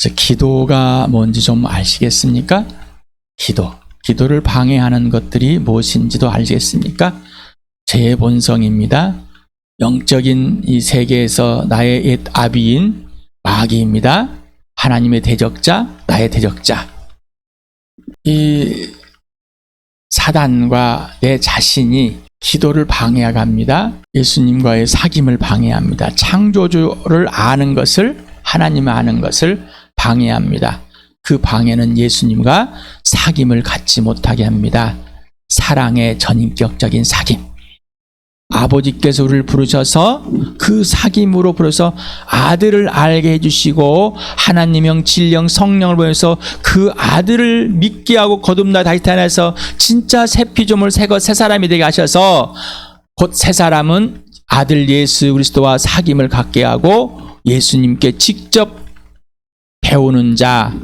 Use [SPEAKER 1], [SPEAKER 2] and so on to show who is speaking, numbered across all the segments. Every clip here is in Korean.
[SPEAKER 1] 그래서 기도가 뭔지 좀 아시겠습니까? 기도를 방해하는 것들이 무엇인지도 아시겠습니까? 제 본성입니다. 영적인 이 세계에서 나의 옛 아비인 마귀입니다. 하나님의 대적자, 나의 대적자. 이 사단과 내 자신이 기도를 방해합니다. 예수님과의 사귐을 방해합니다. 창조주를 아는 것을, 하나님을 아는 것을 방해합니다. 그 방해는 예수님과 사귐을 갖지 못하게 합니다. 사랑의 전인격적인 사귐. 아버지께서 우리를 부르셔서 그 사귐으로 부르셔서 아들을 알게 해주시고 하나님형 진령 성령을 보내서 그 아들을 믿게 하고 거듭나 다시 태어나서 진짜 새 피조물 새 사람이 되게 하셔서 곧 새 사람은 아들 예수 그리스도와 사귐을 갖게 하고 예수님께 직접 배우는 자,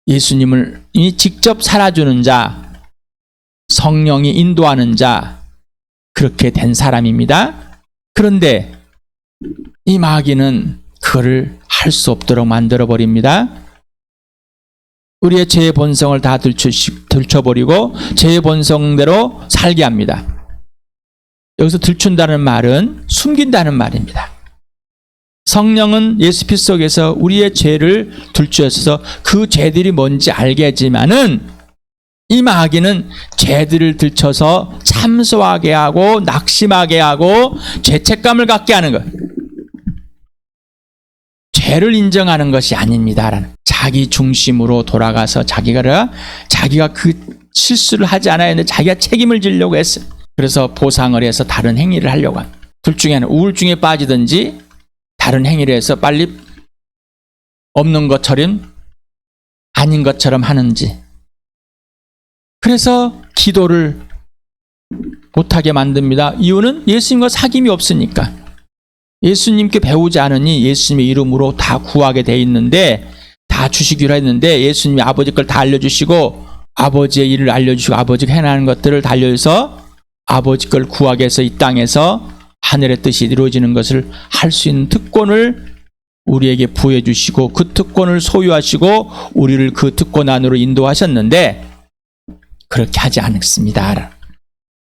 [SPEAKER 1] 예수님을 직접 살아주는 자, 성령이 인도하는 자, 그렇게 된 사람입니다. 그런데 이 마귀는 그거를 할 수 없도록 만들어버립니다. 우리의 죄의 본성을 다 들춰버리고 죄의 본성대로 살게 합니다. 여기서 들춘다는 말은 숨긴다는 말입니다. 성령은 예수 피 속에서 우리의 죄를 들추어서 그 죄들이 뭔지 알게 하지만은 이 마귀는 죄들을 들춰서 참소하게 하고 낙심하게 하고 죄책감을 갖게 하는 것. 죄를 인정하는 것이 아닙니다. 자기 중심으로 돌아가서 자기가 그 실수를 하지 않아야 하는데 자기가 책임을 지려고 했어요. 그래서 보상을 해서 다른 행위를 하려고 합니다. 둘 중에 하나, 우울증에 빠지든지 다른 행위를 해서 빨리 없는 것처럼 아닌 것처럼 하는지. 그래서 기도를 못하게 만듭니다. 이유는 예수님과 사귐이 없으니까. 예수님께 배우지 않으니 예수님의 이름으로 다 구하게 돼 있는데, 다 주시기로 했는데 예수님이 아버지 걸 다 알려주시고 아버지의 일을 알려주시고 아버지가 해나가는 것들을 다 알려줘서 아버지 걸 구하게 해서 이 땅에서 하늘의 뜻이 이루어지는 것을 할 수 있는 특권을 우리에게 부여해 주시고 그 특권을 소유하시고 우리를 그 특권 안으로 인도하셨는데 그렇게 하지 않습니다.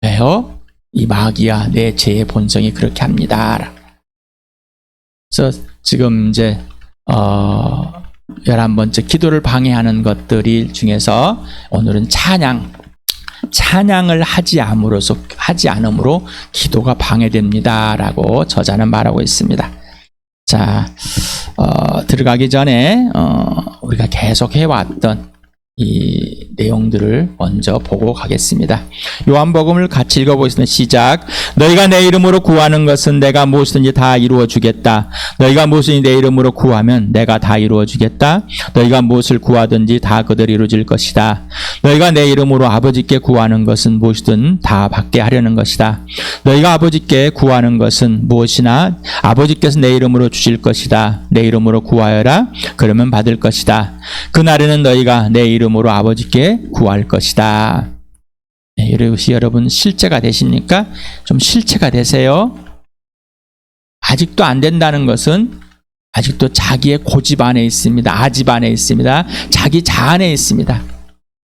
[SPEAKER 1] 왜요? 이 마귀야 내 죄의 본성이 그렇게 합니다. 그래서 지금 이제 11번째 기도를 방해하는 것들 중에서 오늘은 찬양을 하지 않음으로 기도가 방해됩니다라고 저자는 말하고 있습니다. 자, 들어가기 전에 우리가 계속 해왔던 이 내용들을 먼저 보고 가겠습니다. 요한복음을 같이 읽어보겠습니다. 시작. 너희가 내 이름으로 구하는 것은 내가 무엇이든지 다 이루어 주겠다. 너희가 무엇이든지 내 이름으로 구하면 내가 다 이루어 주겠다. 너희가 무엇을 구하든지 다 그대로 이루어질 것이다. 너희가 내 이름으로 아버지께 구하는 것은 무엇이든 다 받게 하려는 것이다. 너희가 아버지께 구하는 것은 무엇이나 아버지께서 내 이름으로 주실 것이다. 내 이름으로 구하여라. 그러면 받을 것이다. 그날에는 너희가 내 이름으로 아버지께 구할 것이다. 네, 이것이 여러분 실제가 되십니까? 좀 실체가 되세요. 아직도 안 된다는 것은 아직도 자기의 고집 안에 있습니다. 아집 안에 있습니다. 자기 자안에 있습니다.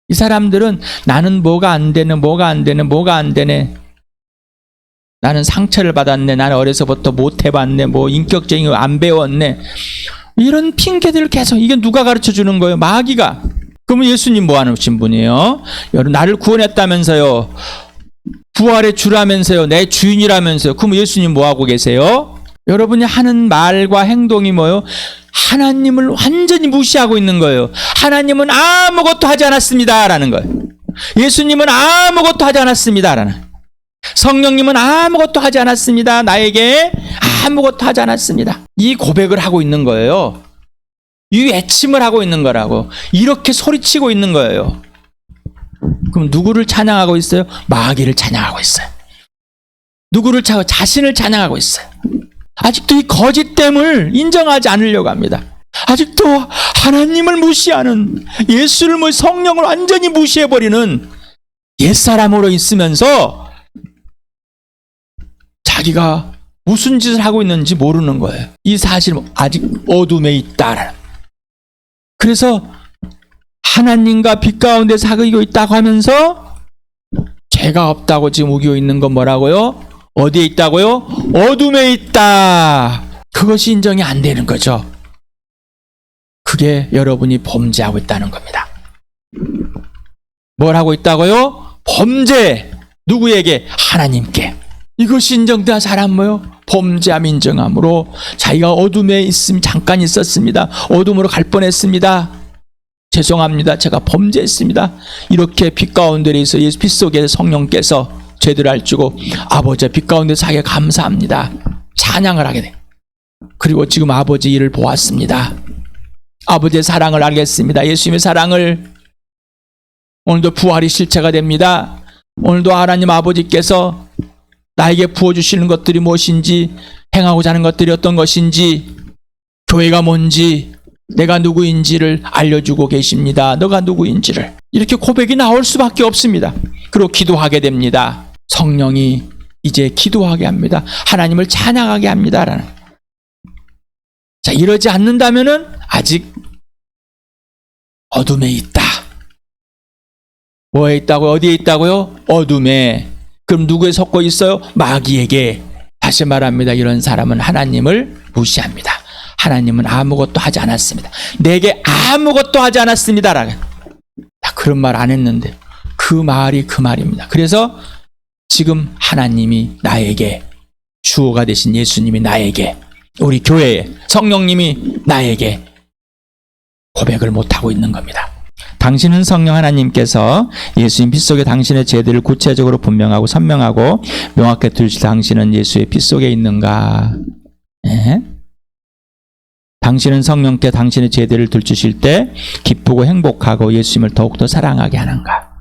[SPEAKER 1] 이 사람들은 나는 뭐가 안 되네. 나는 상처를 받았네. 나는 어려서부터 못 해봤네. 인격적인 거 안 배웠네. 이런 핑계들을 계속, 이게 누가 가르쳐 주는 거예요? 마귀가. 그러면 예수님 뭐 하신 분이에요? 여러분, 나를 구원했다면서요. 부활의 주라면서요. 내 주인이라면서요. 그러면 예수님 뭐 하고 계세요? 여러분이 하는 말과 행동이 뭐예요? 하나님을 완전히 무시하고 있는 거예요. 하나님은 아무것도 하지 않았습니다. 라는 거예요. 예수님은 아무것도 하지 않았습니다. 라는. 성령님은 아무것도 하지 않았습니다. 나에게 아무것도 하지 않았습니다. 이 고백을 하고 있는 거예요. 이 외침을 하고 있는 거라고. 이렇게 소리치고 있는 거예요. 그럼 누구를 찬양하고 있어요? 마귀를 찬양하고 있어요. 누구를 자신을 찬양하고 있어요. 아직도 이 거짓됨을 인정하지 않으려고 합니다. 아직도 하나님을 무시하는, 예수를 성령을 완전히 무시해버리는 옛사람으로 있으면서 자기가 무슨 짓을 하고 있는지 모르는 거예요. 이 사실은 아직 어둠에 있다라는. 그래서 하나님과 빛 가운데 사귀고 있다고 하면서 죄가 없다고 지금 우기고 있는 건 뭐라고요? 어디에 있다고요? 어둠에 있다. 그것이 인정이 안 되는 거죠. 그게 여러분이 범죄하고 있다는 겁니다. 뭘 하고 있다고요? 범죄. 누구에게? 하나님께. 이것이 인정돼야 사람 뭐요? 범죄함 인정함으로 자기가 어둠에 있음 잠깐 있었습니다. 어둠으로 갈 뻔했습니다. 죄송합니다. 제가 범죄했습니다. 이렇게 빛 가운데 있어 예수 빛 속에 성령께서 죄들을 알주고 아버지의 빛 가운데 사게 감사합니다. 찬양을 하게 돼. 그리고 지금 아버지 일을 보았습니다. 아버지의 사랑을 알겠습니다. 예수님의 사랑을. 오늘도 부활이 실체가 됩니다. 오늘도 하나님 아버지께서 나에게 부어주시는 것들이 무엇인지, 행하고자 하는 것들이 어떤 것인지, 교회가 뭔지, 내가 누구인지를 알려주고 계십니다. 너가 누구인지를. 이렇게 고백이 나올 수밖에 없습니다. 그리고 기도하게 됩니다. 성령이 이제 기도하게 합니다. 하나님을 찬양하게 합니다. 자, 이러지 않는다면은 아직 어둠에 있다. 뭐에 있다고요? 어디에 있다고요? 어둠에. 그럼 누구에 섞여 있어요? 마귀에게. 다시 말합니다. 이런 사람은 하나님을 무시합니다. 하나님은 아무것도 하지 않았습니다. 내게 아무것도 하지 않았습니다. 나 그런 말 안 했는데 그 말이 그 말입니다. 그래서 지금 하나님이 나에게, 주어가 되신 예수님이 나에게, 우리 교회에 성령님이 나에게 고백을 못하고 있는 겁니다. 당신은 성령 하나님께서 예수님 피 속에 당신의 죄들을 구체적으로 분명하고 선명하고 명확히 들으실 당신은 예수의 피 속에 있는가? 예? 당신은 성령께 당신의 죄들을 들추실 때 기쁘고 행복하고 예수님을 더욱더 사랑하게 하는가?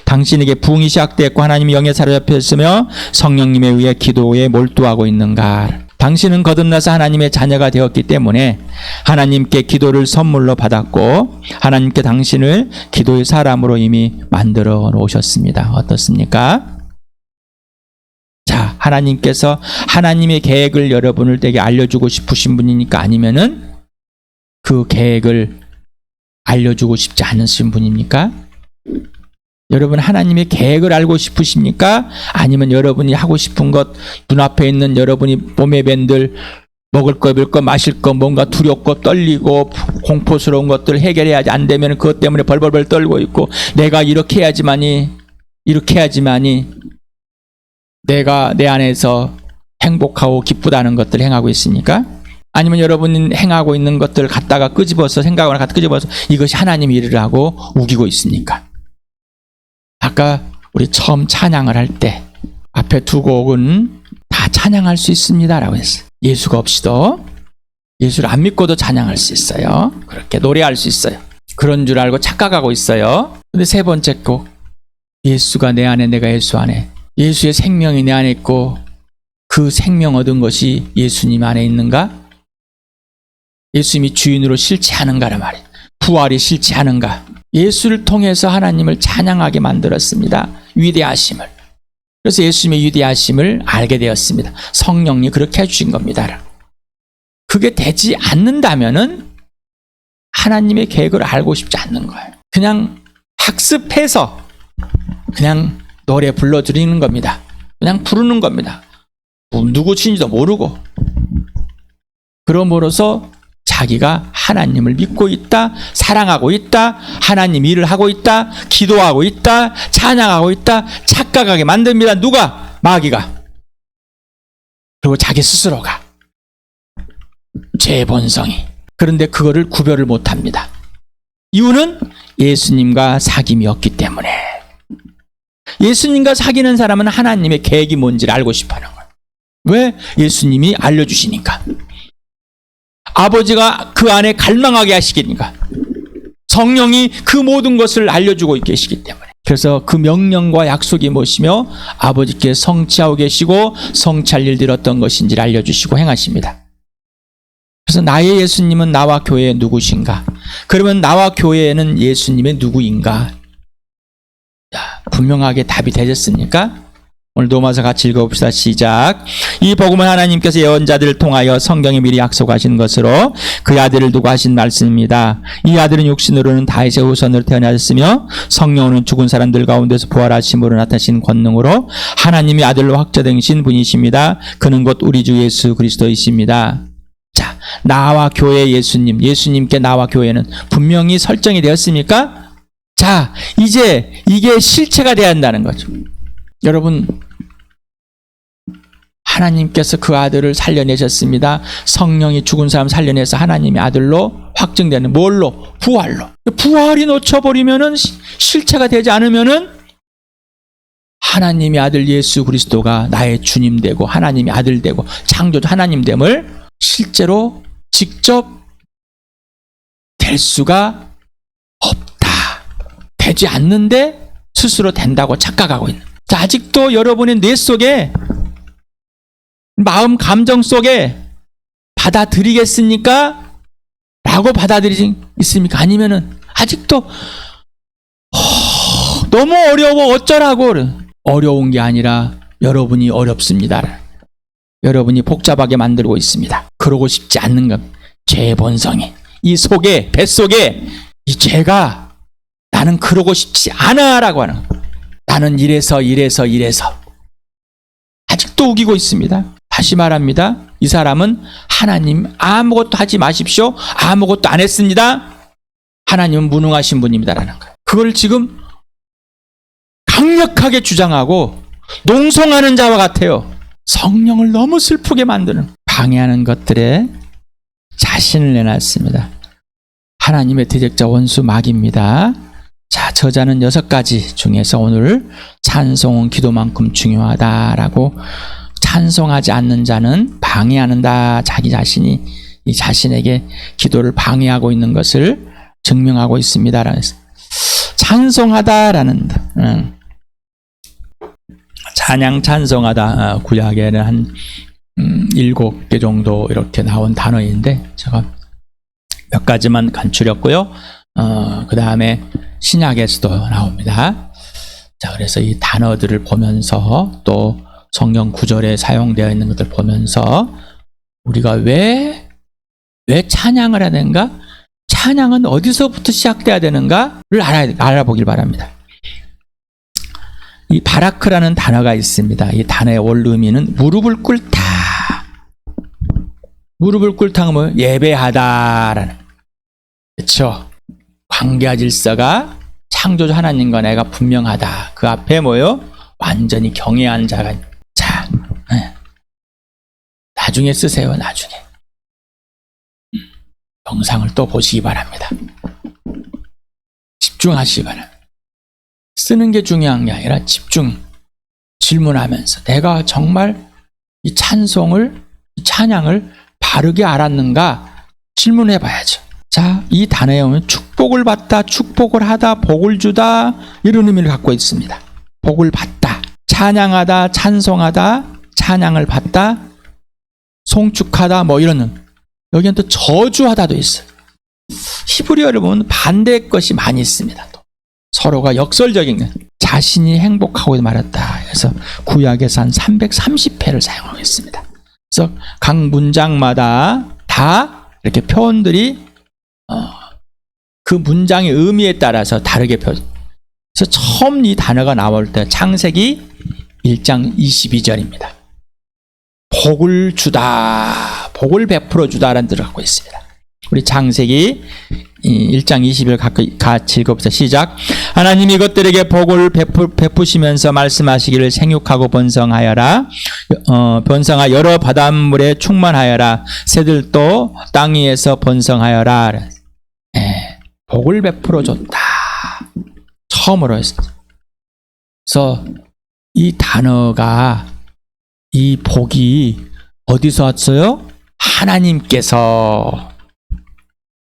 [SPEAKER 1] 당신에게 부흥이 시작되었고 하나님이 영에 사로잡혀 있으며 성령님에 의해 기도에 몰두하고 있는가? 당신은 거듭나서 하나님의 자녀가 되었기 때문에 하나님께 기도를 선물로 받았고 하나님께 당신을 기도의 사람으로 이미 만들어 놓으셨습니다. 어떻습니까? 자, 하나님께서 하나님의 계획을 여러분을 되게 알려주고 싶으신 분이니까, 아니면은 그 계획을 알려주고 싶지 않으신 분입니까? 여러분 하나님의 계획을 알고 싶으십니까? 아니면 여러분이 하고 싶은 것, 눈앞에 있는 여러분이 몸에 밴들 먹을 거, 입을 거, 마실 거, 뭔가 두렵고 떨리고 공포스러운 것들을 해결해야지 안 되면 그것 때문에 벌벌벌 떨고 있고, 내가 이렇게 해야지만이 내가 내 안에서 행복하고 기쁘다는 것들을 행하고 있습니까? 아니면 여러분이 행하고 있는 것들을 갖다가 끄집어서 생각을 갖다 끄집어서 이것이 하나님 일을 하고 우기고 있습니까? 아까 우리 처음 찬양을 할 때 앞에 두 곡은 다 찬양할 수 있습니다 라고 했어요. 예수가 없이도, 예수를 안 믿고도 찬양할 수 있어요. 그렇게 노래할 수 있어요. 그런 줄 알고 착각하고 있어요. 근데 세 번째 곡, 예수가 내 안에, 내가 예수 안에, 예수의 생명이 내 안에 있고 그 생명 얻은 것이 예수님 안에 있는가? 예수님이 주인으로 실체하는가란 말이에요. 부활이 실체하는가? 예수를 통해서 하나님을 찬양하게 만들었습니다. 위대하심을. 그래서 예수님의 위대하심을 알게 되었습니다. 성령이 그렇게 해주신 겁니다. 그게 되지 않는다면은 하나님의 계획을 알고 싶지 않는 거예요. 그냥 학습해서 그냥 노래 불러드리는 겁니다. 그냥 부르는 겁니다. 누구 친지도 모르고. 그러므로서 자기가 하나님을 믿고 있다, 사랑하고 있다, 하나님 일을 하고 있다, 기도하고 있다, 찬양하고 있다, 착각하게 만듭니다. 누가? 마귀가. 그리고 자기 스스로가. 죄의 본성이. 그런데 그거를 구별을 못합니다. 이유는 예수님과 사귐이 없기 때문에. 예수님과 사귀는 사람은 하나님의 계획이 뭔지를 알고 싶어하는 거예요. 왜? 예수님이 알려주시니까. 아버지가 그 안에 갈망하게 하시니까. 성령이 그 모든 것을 알려주고 계시기 때문에. 그래서 그 명령과 약속이 무엇이며 아버지께 성취하고 계시고 성취할 일들이 어떤 것인지를 알려주시고 행하십니다. 그래서 나의 예수님은 나와 교회의 누구신가? 그러면 나와 교회는 예수님의 누구인가? 자, 분명하게 답이 되셨습니까? 오늘 로마서 같이 읽어봅시다. 시작. 이 복음은 하나님께서 예언자들을 통하여 성경에 미리 약속하신 것으로 그의 아들을 두고 하신 말씀입니다. 이 아들은 육신으로는 다윗의 후손으로 태어나셨으며 성령으로는 죽은 사람들 가운데서 부활하심으로 나타나신 권능으로 하나님의 아들로 확정되신 분이십니다. 그는 곧 우리 주 예수 그리스도이십니다. 자, 나와 교회 예수님께 나와 교회는 분명히 설정이 되었습니까? 자, 이제 이게 실체가 돼야 한다는 거죠. 여러분, 하나님께서 그 아들을 살려내셨습니다. 성령이 죽은 사람 살려내서 하나님의 아들로 확증되는 뭘로? 부활로. 부활이 놓쳐버리면은 실체가 되지 않으면은 하나님의 아들 예수 그리스도가 나의 주님 되고 하나님의 아들 되고 창조주 하나님 됨을 실제로 직접 될 수가 없다. 되지 않는데 스스로 된다고 착각하고 있는. 자, 아직도 여러분의 뇌 속에 마음 감정 속에 받아들이겠습니까? 라고 받아들이지 있습니까? 아니면은 아직도 너무 어려워 어쩌라고. 어려운 게 아니라 여러분이 어렵습니다. 여러분이 복잡하게 만들고 있습니다. 그러고 싶지 않는 것. 죄의 본성이 이 속에 뱃속에 이 죄가 나는 그러고 싶지 않아 라고 하는 거예요. 나는 이래서 아직도 우기고 있습니다. 다시 말합니다. 이 사람은 하나님 아무것도 하지 마십시오. 아무것도 안 했습니다. 하나님은 무능하신 분입니다라는 거예요. 그걸 지금 강력하게 주장하고 농성하는 자와 같아요. 성령을 너무 슬프게 만드는 방해하는 것들에 자신을 내놨습니다. 하나님의 대적자 원수 마귀입니다. 자, 저자는 6가지 중에서 오늘 찬송은 기도만큼 중요하다라고 찬송하지 않는 자는 방해하는다. 자기 자신이 이 자신에게 기도를 방해하고 있는 것을 증명하고 있습니다. 찬송하다라는 찬양 찬송하다 구약에는 한 7개 정도 이렇게 나온 단어인데 제가 몇 가지만 간추렸고요. 그 다음에 신약에서도 나옵니다. 자, 그래서 이 단어들을 보면서 또 성경 구절에 사용되어 있는 것들 보면서 우리가 왜 찬양을 해야 되는가? 찬양은 어디서부터 시작돼야 되는가를 알아보길 바랍니다. 이 바라크라는 단어가 있습니다. 이 단어의 원 의미는 무릎을 꿇다. 무릎을 꿇다가 뭐 예배하다라는. 그렇죠? 관계와 질서가 창조주 하나님과 내가 분명하다. 그 앞에 뭐요? 완전히 경외한 자가. 자, 나중에 쓰세요. 나중에. 영상을 또 보시기 바랍니다. 집중하시기 바랍니다. 쓰는 게 중요한 게 아니라 질문하면서 내가 정말 이 찬양을 바르게 알았는가 질문해 봐야죠. 자, 이 단어에 오면 축복을 받다, 축복을 하다, 복을 주다 이런 의미를 갖고 있습니다. 복을 받다, 찬양하다, 찬송하다, 찬양을 받다, 송축하다 뭐 이런. 여기는 또 저주하다도 있어요. 히브리어를 보면 반대의 것이 많이 있습니다. 또 서로가 역설적인 것. 자신이 행복하고 말았다. 그래서 구약에서 한 330회를 사용하고 있습니다. 그래서 각 문장마다 다 이렇게 표현들이 그 문장의 의미에 따라서 다르게 표현. 그래서 처음 이 단어가 나올 때 창세기 1장 22절입니다. 복을 주다, 복을 베풀어 주다라는 뜻을 갖고 있습니다. 우리 창세기 1장 20절 같이 읽어보자. 시작. 하나님 이것들에게 복을 베푸시면서 말씀하시기를 생육하고 번성하여라. 번성하 여러 바닷물에 충만하여라. 새들도 땅 위에서 번성하여라. 복을 베풀어 줬다. 처음으로 했습니다. 그래서 이 단어가 이 복이 어디서 왔어요? 하나님께서.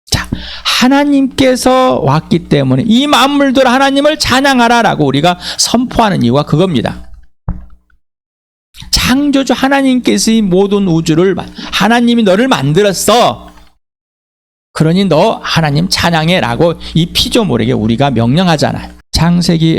[SPEAKER 1] 자, 하나님께서 왔기 때문에 이 만물들 하나님을 찬양하라라고 우리가 선포하는 이유가 그겁니다. 창조주 하나님께서 이 모든 우주를 하나님이 너를 만들었어. 그러니 너 하나님 찬양해라고 이 피조물에게 우리가 명령하잖아요. 창세기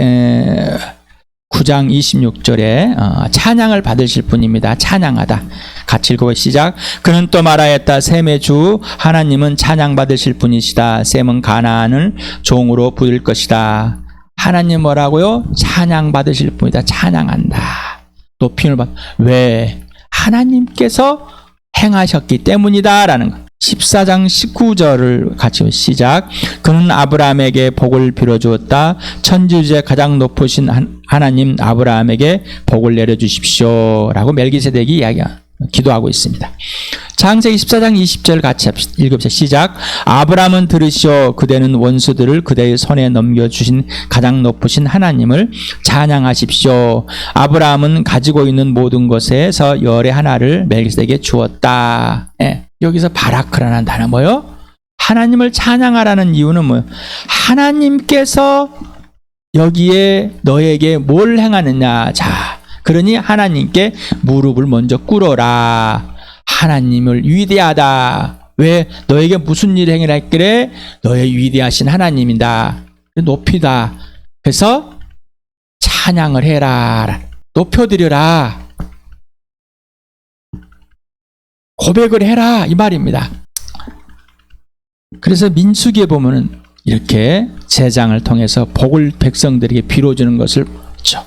[SPEAKER 1] 9장 26절에 찬양을 받으실 분입니다. 찬양하다. 같이 읽어보 시작. 그는 또 말하였다. 셈의 주 하나님은 찬양받으실 분이시다. 셈은 가나안을 종으로 부릴 것이다. 하나님 뭐라고요? 찬양받으실 분이다. 찬양한다. 높임을 받. 왜? 하나님께서 행하셨기 때문이다 라는 것. 14장 19절을 같이 시작. 그는 아브라함에게 복을 빌어주었다. 천지주의 가장 높으신 하나님 아브라함에게 복을 내려주십시오 라고 멜기세덱이 기도하고 있습니다. 창세기 14장 20절 같이 읽읍시다. 시작. 아브라함은 들으시오. 그대는 원수들을 그대의 손에 넘겨주신 가장 높으신 하나님을 찬양하십시오. 아브라함은 가지고 있는 모든 것에서 열의 하나를 멜기세덱에게 주었다. 예. 여기서 바라크라는 단어 뭐요? 하나님을 찬양하라는 이유는 뭐요? 하나님께서 여기에 너에게 뭘 행하느냐. 자, 그러니 하나님께 무릎을 먼저 꿇어라. 하나님을 위대하다. 왜? 너에게 무슨 일을 행하라 했길래? 너의 위대하신 하나님이다. 높이다. 그래서 찬양을 해라. 높여드려라. 고백을 해라. 이 말입니다. 그래서 민수기에 보면은 이렇게 제장을 통해서 복을 백성들에게 빌어주는 것을 보죠.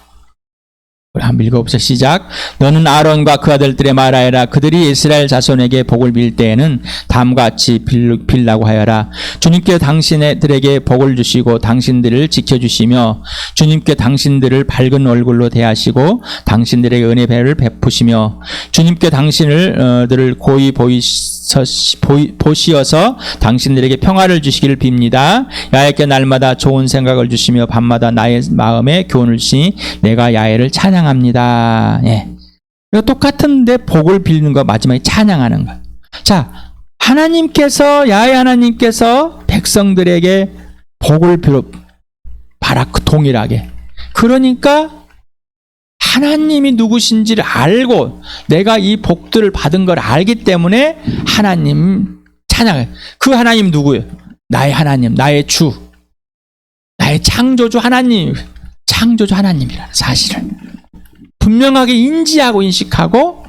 [SPEAKER 1] 우리 한번 읽어봅시다. 시작. 너는 아론과 그 아들들의 말하여라. 그들이 이스라엘 자손에게 복을 빌 때에는 다음과 같이 빌라고 하여라. 주님께 당신들에게 복을 주시고 당신들을 지켜주시며 주님께 당신들을 밝은 얼굴로 대하시고 당신들에게 은혜 배를 베푸시며 주님께 당신들을 고이 보시어서 당신들에게 평화를 주시기를 빕니다. 야훼께 날마다 좋은 생각을 주시며 밤마다 나의 마음에 교훈을 주시니 내가 야훼를 찬양합니다. 예. 이거 똑같은데 복을 빌는 거 마지막에 찬양하는 거. 자, 야훼 하나님께서 백성들에게 복을 빌어 바라크 동일하게. 그러니까 하나님이 누구신지를 알고 내가 이 복들을 받은 걸 알기 때문에 하나님 찬양해. 그 하나님 누구예요? 나의 하나님, 나의 주, 나의 창조주 하나님, 창조주 하나님이라는 사실을 분명하게 인지하고 인식하고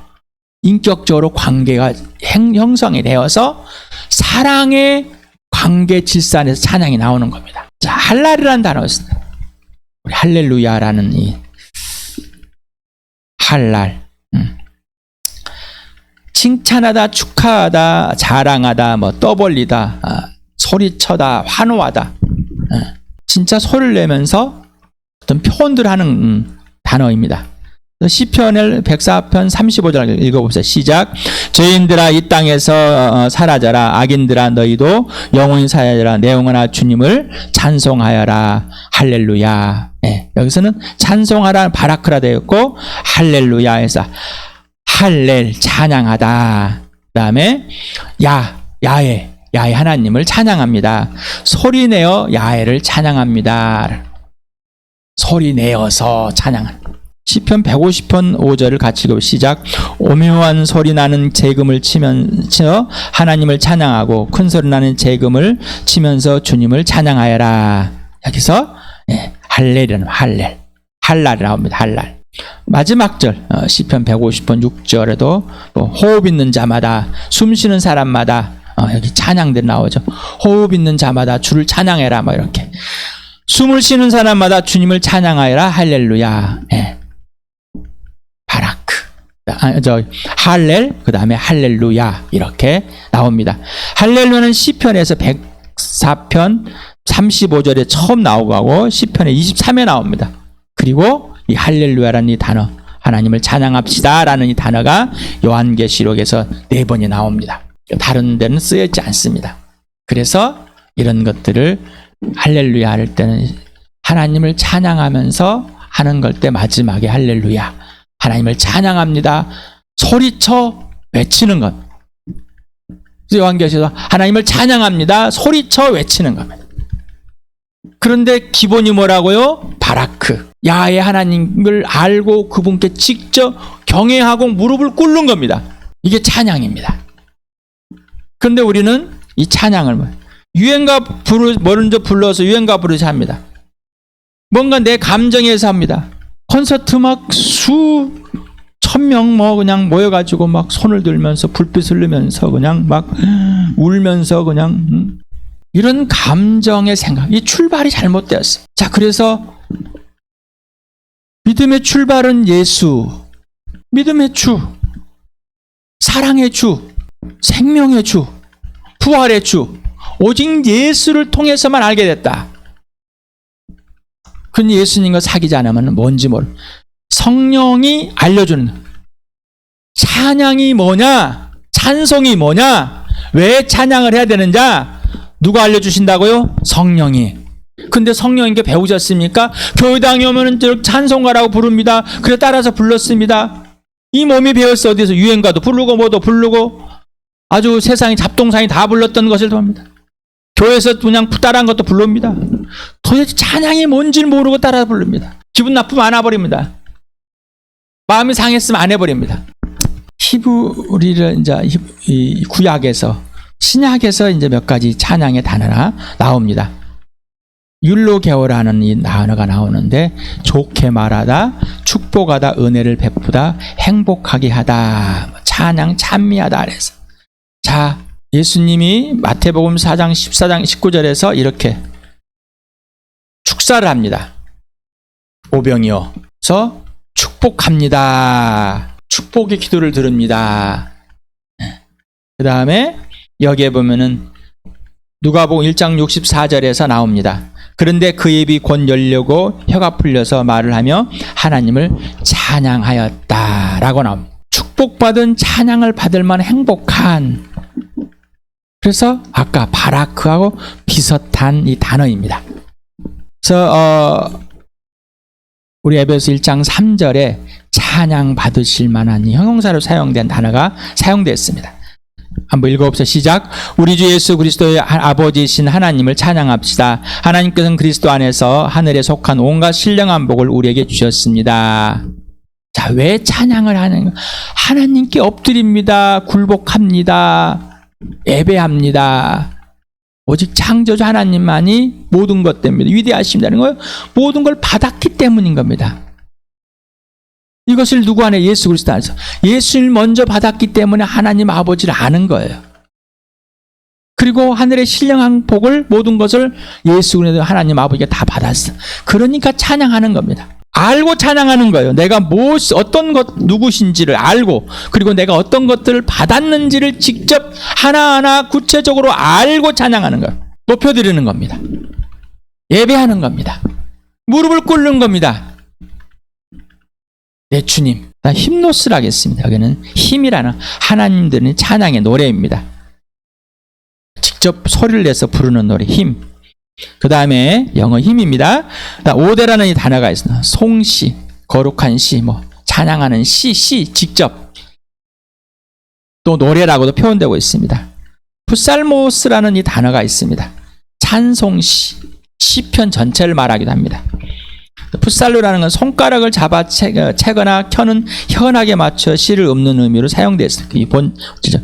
[SPEAKER 1] 인격적으로 관계가 형성이 되어서 사랑의 관계 질서 안에서 찬양이 나오는 겁니다. 자, 할랄이라는 단어가 있습니다. 우리 할렐루야라는 이 할랄. 칭찬하다, 축하하다, 자랑하다, 뭐 떠벌리다, 소리쳐다, 환호하다. 진짜 소리를 내면서 어떤 표현들을 하는 단어입니다. 시편을 104편 35절 읽어봅시다. 시작. 죄인들아 이 땅에서 사라져라. 악인들아 너희도 영원히 사라져라. 내 영혼아 주님을 찬송하여라. 할렐루야. 네, 여기서는 찬송하라 바라크라 되어 있고 할렐루야에서 할렐 찬양하다. 그 다음에 야훼 하나님을 찬양합니다. 소리내어 야훼를 찬양합니다. 소리내어서 찬양합니다. 시편 150편 5절을 같이 읽어 시작. 오묘한 소리 나는 재금을 치면서 하나님을 찬양하고 큰 소리 나는 재금을 치면서 주님을 찬양하여라. 여기서 할렐이라는 할랄이 나옵니다. 할랄. 마지막 절 시편 150편 6절에도 호흡 있는 자마다 숨 쉬는 사람마다 여기 찬양들이 나오죠. 호흡 있는 자마다 주를 찬양해라. 뭐 이렇게 숨을 쉬는 사람마다 주님을 찬양하여라. 할렐루야. 바라크. 할렐, 그 다음에 할렐루야. 이렇게 나옵니다. 할렐루야는 시편에서 104편 35절에 처음 나오고 시편에 23에 나옵니다. 그리고 이 할렐루야라는 이 단어, 하나님을 찬양합시다 라는 이 단어가 요한계시록에서 4번이 나옵니다. 다른 데는 쓰여있지 않습니다. 그래서 이런 것들을 할렐루야 할 때는 하나님을 찬양하면서 하는 걸 때 마지막에 할렐루야. 하나님을 찬양합니다. 소리쳐 외치는 것. 요한계시록 하나님을 찬양합니다. 소리쳐 외치는 겁니다. 그런데 기본이 뭐라고요? 바라크. 야훼 하나님을 알고 그분께 직접 경외하고 무릎을 꿇는 겁니다. 이게 찬양입니다. 그런데 우리는 이 찬양을 유행가 먼저 불러서 유행가 부르자 합니다. 뭔가 내 감정에서 합니다. 콘서트 막 수천 명 뭐 그냥 모여가지고 막 손을 들면서 불빛 흘리면서 그냥 막 울면서 그냥 이런 감정의 생각, 이 출발이 잘못되었어. 자, 그래서 믿음의 출발은 예수, 믿음의 주, 사랑의 주, 생명의 주, 부활의 주, 오직 예수를 통해서만 알게 됐다. 근데 예수님과 사귀지 않으면 뭔지 모르. 성령이 알려주는 찬양이 뭐냐, 찬송이 뭐냐, 왜 찬양을 해야 되는지 누가 알려주신다고요? 성령이. 근데 성령님께 배우셨습니까? 교회당에 오면 찬송가라고 부릅니다. 그래 따라서 불렀습니다. 이 몸이 배웠어. 어디서 유행가도 부르고 뭐도 부르고 아주 세상에 잡동사니 다 불렀던 것을 돕니다. 교회에서 그냥 따라한 것도 부릅니다. 도대체 찬양이 뭔지를 모르고 따라 부릅니다. 기분 나쁘면 안 해버립니다. 마음이 상했으면 안 해버립니다. 히브리를 이제 이 구약에서 신약에서 이제 몇 가지 찬양의 단어가 나옵니다. 율로게오라는 이 단어가 나오는데 좋게 말하다, 축복하다, 은혜를 베푸다, 행복하게 하다, 찬양 찬미하다 그래서 자 예수님이 마태복음 4장 14장 19절에서 이렇게 축사를 합니다. 오병이어. 그래서 축복합니다. 축복의 기도를 들읍니다. 그 다음에 여기에 보면은 누가복음 1장 64절에서 나옵니다. 그런데 그 입이 곧 열려고 혀가 풀려서 말을 하며 하나님을 찬양하였다라고 나옵니다. 축복받은 찬양을 받을 만한 행복한, 그래서 아까 바라크하고 비슷한 이 단어입니다. 그래서 우리 에베소 1장 3절에 찬양 받으실 만한 이 형용사로 사용된 단어가 사용되었습니다. 한번 읽어봅시다. 시작. 우리 주 예수 그리스도의 아버지이신 하나님을 찬양합시다. 하나님께서는 그리스도 안에서 하늘에 속한 온갖 신령한 복을 우리에게 주셨습니다. 자, 왜 찬양을 하는가? 하나님께 엎드립니다. 굴복합니다. 예배합니다. 오직 창조주 하나님만이 모든 것 때문에 위대하십니다는 거예요. 모든 걸 받았기 때문인 겁니다. 이것을 누구 안에? 예수 그리스도 안에서. 예수를 먼저 받았기 때문에 하나님 아버지를 아는 거예요. 그리고 하늘의 신령한 복을, 모든 것을 예수 그리스도 하나님 아버지가 다 받았어. 그러니까 찬양하는 겁니다. 알고 찬양하는 거예요. 내가 어떤 것 누구신지를 알고, 그리고 내가 어떤 것들을 받았는지를 직접 하나하나 구체적으로 알고 찬양하는 거예요. 높여드리는 겁니다. 예배하는 겁니다. 무릎을 꿇는 겁니다. 네, 주님, 나 힘노스를 하겠습니다. 여기는 힘이라는 하나님들은 찬양의 노래입니다. 직접 소리를 내서 부르는 노래, 힘. 그 다음에 영어 힘입니다. 오대라는 이 단어가 있습니다. 송시, 거룩한 시, 찬양하는 시, 직접. 또 노래라고도 표현되고 있습니다. 푸살모스라는 이 단어가 있습니다. 찬송시, 시편 전체를 말하기도 합니다. 풋살로라는 건 손가락을 잡아 채거나 켜는 현악에 맞춰 시를 읊는 의미로 사용됐습니다.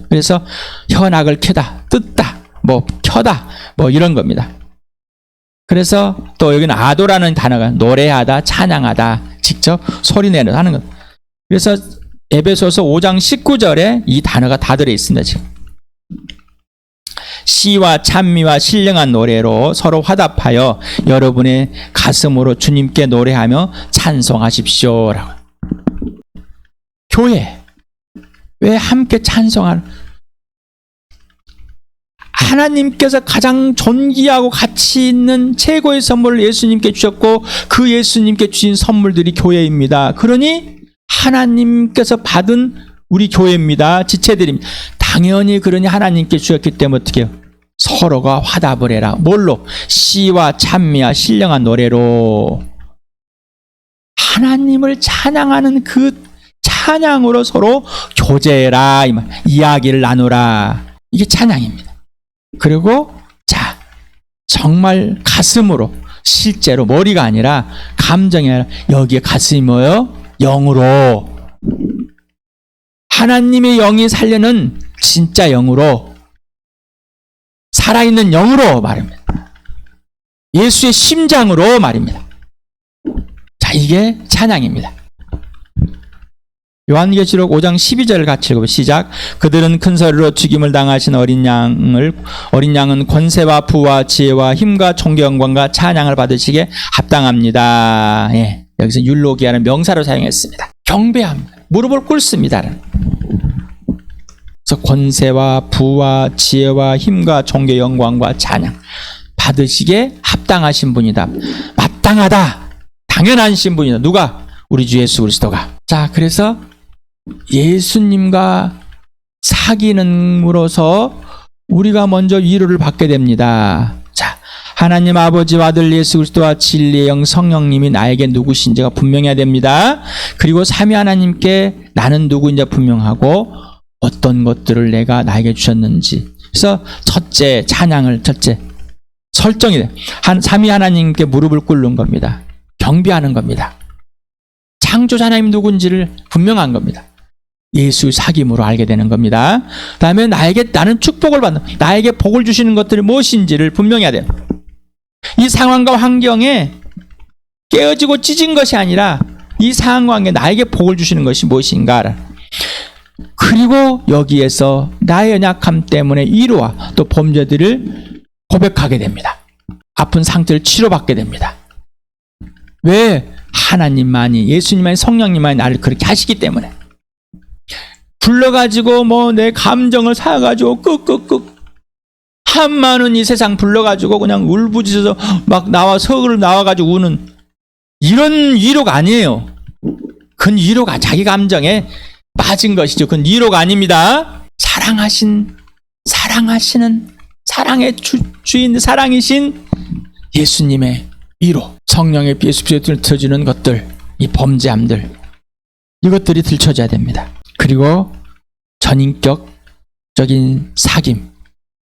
[SPEAKER 1] 그래서 현악을 켜다, 뜯다, 켜다, 이런 겁니다. 그래서 또 여기는 아도라는 단어가 노래하다, 찬양하다, 직접 소리내는 하는 것. 그래서 에베소서 5장 19절에 이 단어가 다 들어 있습니다. 지금. 시와 찬미와 신령한 노래로 서로 화답하여 여러분의 가슴으로 주님께 노래하며 찬송하십시오. 라고. 교회 왜 함께 찬송하는? 하나님께서 가장 존귀하고 가치 있는 최고의 선물을 예수님께 주셨고 그 예수님께 주신 선물들이 교회입니다. 그러니 하나님께서 받은 우리 교회입니다. 지체들입니다. 당연히 그러니 하나님께 주셨기 때문에 어떻게 해요? 서로가 화답을 해라. 뭘로? 시와 찬미와 신령한 노래로 하나님을 찬양하는 그 찬양으로 서로 교제해라. 이야기를 나누라. 이게 찬양입니다. 그리고 자, 정말 가슴으로, 실제로 머리가 아니라 감정이 아니라 여기에 가슴이 뭐예요? 영으로. 하나님의 영이 살려는 진짜 영으로, 살아있는 영으로 말입니다. 예수의 심장으로 말입니다. 자, 이게 찬양입니다. 요한계시록 5장 12절을 같이 읽어보시죠. 시작. 그들은 큰 소리로 죽임을 당하신 어린 양은 권세와 부와 지혜와 힘과 존귀 영광과 찬양을 받으시기에 합당합니다. 예, 여기서 율로기아는 명사로 사용했습니다. 경배합니다. 무릎을 꿇습니다. 그래서 권세와 부와 지혜와 힘과 존귀 영광과 찬양 받으시기에 합당하신 분이다. 마땅하다. 당연한 신분이다. 누가? 우리 주 예수 그리스도가. 자, 그래서 예수님과 사귐으로서 우리가 먼저 위로를 받게 됩니다. 자, 하나님 아버지와 아들 예수 그리스도와 진리의 영 성령님이 나에게 누구신지가 분명해야 됩니다. 그리고 삼위 하나님께 나는 누구인지 분명하고 어떤 것들을 내가 나에게 주셨는지. 그래서 첫째 찬양을 설정이 돼. 삼위 하나님께 무릎을 꿇는 겁니다. 경배하는 겁니다. 창조자 하나님 누군지를 분명한 겁니다. 예수 사귐으로 알게 되는 겁니다. 그 다음에 나는 축복을 받는, 나에게 복을 주시는 것들이 무엇인지를 분명해야 돼요. 이 상황과 환경에 깨어지고 찢은 것이 아니라 이 상황과 환경에 나에게 복을 주시는 것이 무엇인가. 그리고 여기에서 나의 연약함 때문에 위로와 또 범죄들을 고백하게 됩니다. 아픈 상태를 치료받게 됩니다. 왜? 하나님만이, 예수님만이, 성령님만이 나를 그렇게 하시기 때문에. 불러가지고 내 감정을 사가지고 한많은 이 세상 불러가지고 그냥 울부짖어서 막 나와가지고 우는 이런 위로가 아니에요. 그건 위로가 자기 감정에 빠진 것이죠. 그건 위로가 아닙니다. 사랑하시는 사랑의 주인, 사랑이신 예수님의 위로, 성령의 예수께서 들춰주는 것들, 이 범죄함들, 이것들이 들춰져야 됩니다. 그리고 전인격적인 사귐,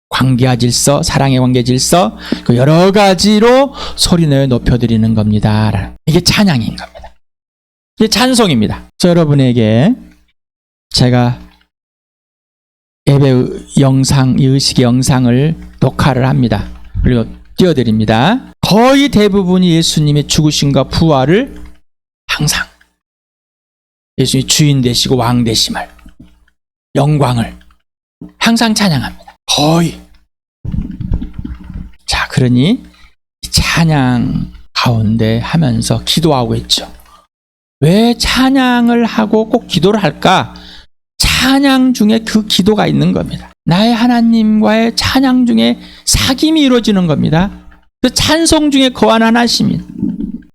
[SPEAKER 1] 관계와 질서, 사랑의 관계 질서, 그 여러 가지로 소리내어 높여드리는 겁니다. 이게 찬양인 겁니다. 이게 찬송입니다. 여러분에게 제가 예배 영상, 이 의식의 영상을 녹화를 합니다. 그리고 띄워드립니다. 거의 대부분이 예수님의 죽으심과 부활을 항상 예수님이 주인 되시고 왕 되심을, 영광을 항상 찬양합니다. 거의. 자, 그러니 찬양 가운데 하면서 기도하고 있죠. 왜 찬양을 하고 꼭 기도를 할까? 찬양 중에 그 기도가 있는 겁니다. 나의 하나님과의 찬양 중에 사귐이 이루어지는 겁니다. 그 찬송 중에 거하는 하나님이,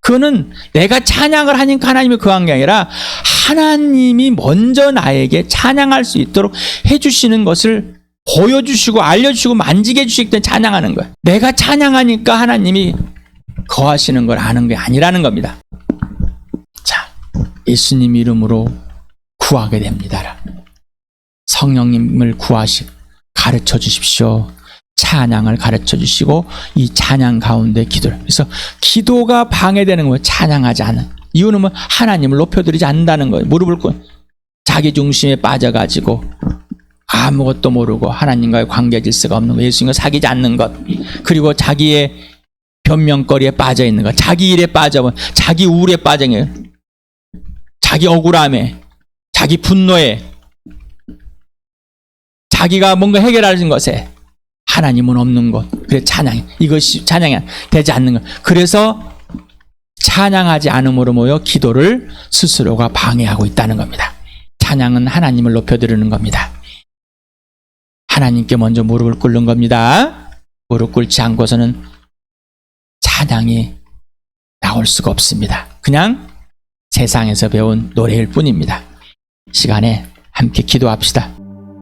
[SPEAKER 1] 그거는 내가 찬양을 하니까 하나님이 거한 게 아니라 하나님이 먼저 나에게 찬양할 수 있도록 해주시는 것을 보여주시고 알려주시고 만지게 해주시기 때문에 찬양하는 거예요. 내가 찬양하니까 하나님이 거하시는 걸 아는 게 아니라는 겁니다. 자, 예수님 이름으로 구하게 됩니다. 성령님을 가르쳐 주십시오. 찬양을 가르쳐 주시고 이 찬양 가운데 기도를. 그래서 기도가 방해되는 거예요. 찬양하지 않은 이유는 하나님을 높여드리지 않는다는 거예요. 무릎을 꿇고 자기 중심에 빠져가지고 아무것도 모르고 하나님과의 관계 질서가 없는 것, 예수님과 사귀지 않는 것, 그리고 자기의 변명거리에 빠져 있는 것, 자기 일에 빠져, 자기 우울에 빠져 있는 것, 자기 억울함에, 자기 분노에, 자기가 뭔가 해결하는 것에 하나님은 없는 것. 그래 이것이 찬양이 되지 않는 것. 그래서 찬양하지 않음으로 모여 기도를 스스로가 방해하고 있다는 겁니다. 찬양은 하나님을 높여드리는 겁니다. 하나님께 먼저 무릎을 꿇는 겁니다. 무릎 꿇지 않고서는 찬양이 나올 수가 없습니다. 그냥 세상에서 배운 노래일 뿐입니다. 시간에 함께 기도합시다.